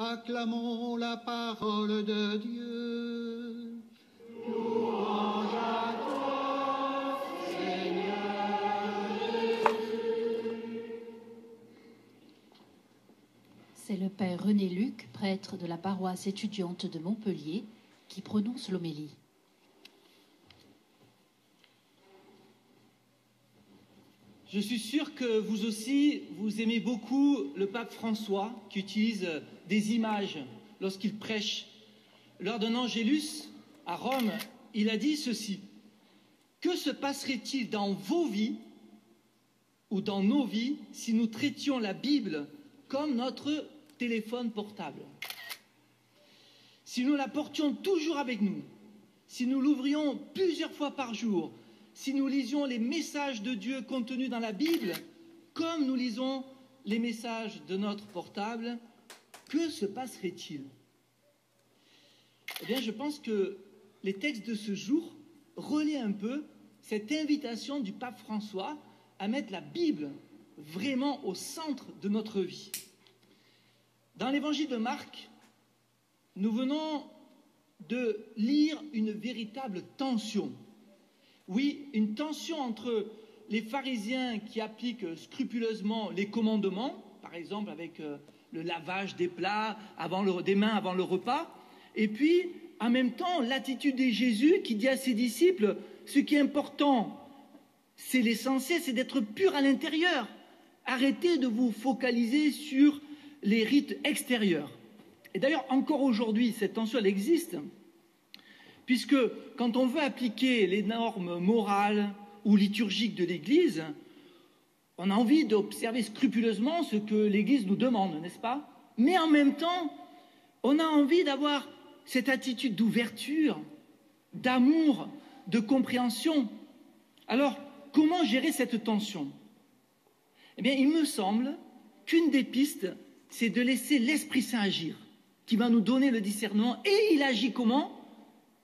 Acclamons la parole de Dieu. Louange à toi, Seigneur Jésus. C'est le père René Luc, prêtre de la paroisse étudiante de Montpellier, qui prononce l'homélie. Je suis sûr que vous aussi, vous aimez beaucoup le pape François, qui utilise des images lorsqu'il prêche. Lors d'un Angélus à Rome, il a dit ceci: que se passerait-il dans vos vies ou dans nos vies si nous traitions la Bible comme notre téléphone portable? Si nous la portions toujours avec nous, si nous l'ouvrions plusieurs fois par jour, si nous lisions les messages de Dieu contenus dans la Bible comme nous lisons les messages de notre portable, que se passerait-il? Eh bien, je pense que les textes de ce jour relaient un peu cette invitation du pape François à mettre la Bible vraiment au centre de notre vie. Dans l'évangile de Marc, nous venons de lire une véritable tension. Oui, une tension entre les pharisiens qui appliquent scrupuleusement les commandements, par exemple avec le lavage des plats des mains avant le repas, et puis en même temps l'attitude de Jésus qui dit à ses disciples: ce qui est important, c'est l'essentiel, c'est d'être pur à l'intérieur. Arrêtez de vous focaliser sur les rites extérieurs. Et d'ailleurs, encore aujourd'hui, cette tension, elle existe, puisque quand on veut appliquer les normes morales ou liturgiques de l'Église, on a envie d'observer scrupuleusement ce que l'Église nous demande, n'est-ce pas? Mais en même temps, on a envie d'avoir cette attitude d'ouverture, d'amour, de compréhension. Alors, comment gérer cette tension? Eh bien, il me semble qu'une des pistes, c'est de laisser l'Esprit Saint agir, qui va nous donner le discernement. Et il agit comment?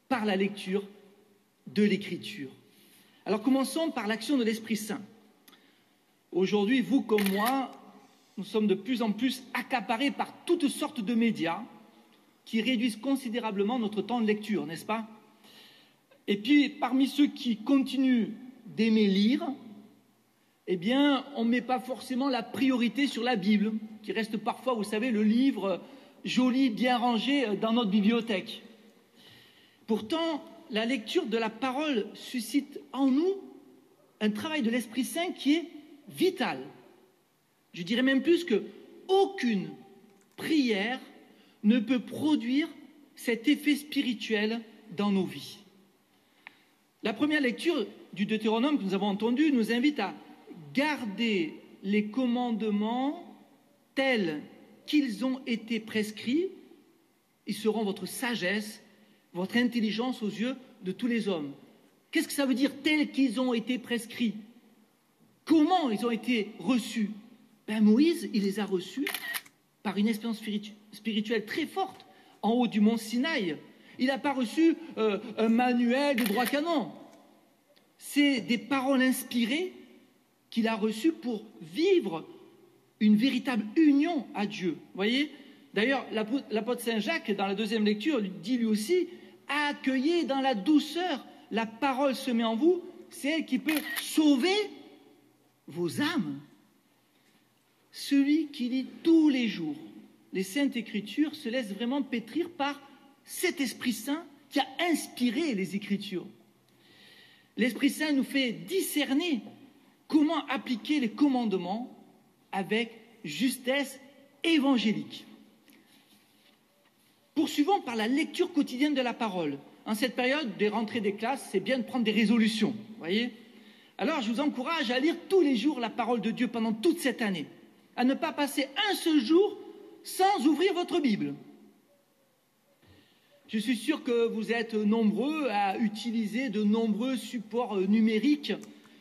Par la lecture de l'Écriture. Alors commençons par l'action de l'Esprit Saint. Aujourd'hui, vous comme moi, nous sommes de plus en plus accaparés par toutes sortes de médias qui réduisent considérablement notre temps de lecture, n'est-ce pas? Et puis, parmi ceux qui continuent d'aimer lire, eh bien, on ne met pas forcément la priorité sur la Bible, qui reste parfois, vous savez, le livre joli, bien rangé dans notre bibliothèque. Pourtant, la lecture de la parole suscite en nous un travail de l'Esprit Saint qui est vital. Je dirais même plus qu'aucune prière ne peut produire cet effet spirituel dans nos vies. La première lecture du Deutéronome que nous avons entendue nous invite à garder les commandements tels qu'ils ont été prescrits. Ils seront votre sagesse, votre intelligence aux yeux de tous les hommes. Qu'est-ce que ça veut dire, tels qu'ils ont été prescrits? Comment ils ont été reçus? Moïse, il les a reçus par une expérience spirituelle très forte, en haut du mont Sinaï. Il n'a pas reçu un manuel de droit canon. C'est des paroles inspirées qu'il a reçues pour vivre une véritable union à Dieu. Vous voyez? D'ailleurs, l'apôtre Saint Jacques, dans la deuxième lecture, dit lui aussi: accueillez dans la douceur la parole semée en vous, c'est elle qui peut sauver vos âmes. Celui qui lit tous les jours les Saintes Écritures se laisse vraiment pétrir par cet Esprit Saint qui a inspiré les Écritures. L'Esprit Saint nous fait discerner comment appliquer les commandements avec justesse évangélique. Poursuivons par la lecture quotidienne de la parole. En cette période des rentrées des classes, c'est bien de prendre des résolutions, voyez. Alors, je vous encourage à lire tous les jours la parole de Dieu pendant toute cette année, à ne pas passer un seul jour sans ouvrir votre Bible. Je suis sûr que vous êtes nombreux à utiliser de nombreux supports numériques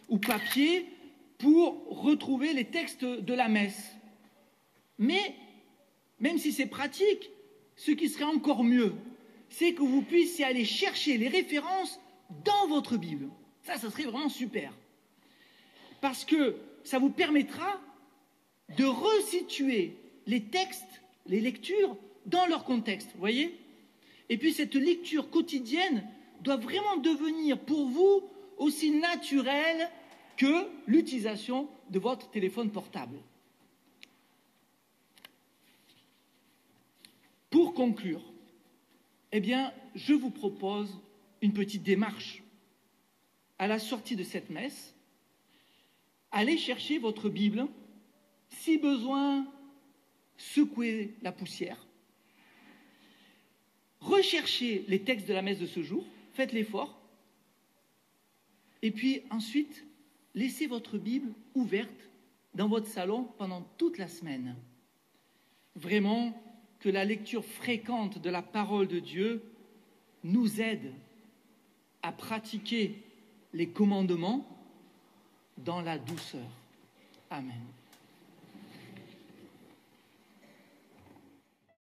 ou papier pour retrouver les textes de la messe. Mais, même si c'est pratique, ce qui serait encore mieux, c'est que vous puissiez aller chercher les références dans votre Bible. Ça serait vraiment super. Parce que ça vous permettra de resituer les textes, les lectures, dans leur contexte, vous voyez? Et puis cette lecture quotidienne doit vraiment devenir pour vous aussi naturelle que l'utilisation de votre téléphone portable. Pour conclure, eh bien, je vous propose une petite démarche. À la sortie de cette messe, allez chercher votre Bible, si besoin, secouez la poussière, recherchez les textes de la messe de ce jour, faites l'effort, et puis ensuite, laissez votre Bible ouverte dans votre salon pendant toute la semaine. Vraiment, que la lecture fréquente de la parole de Dieu nous aide à pratiquer les commandements dans la douceur. Amen.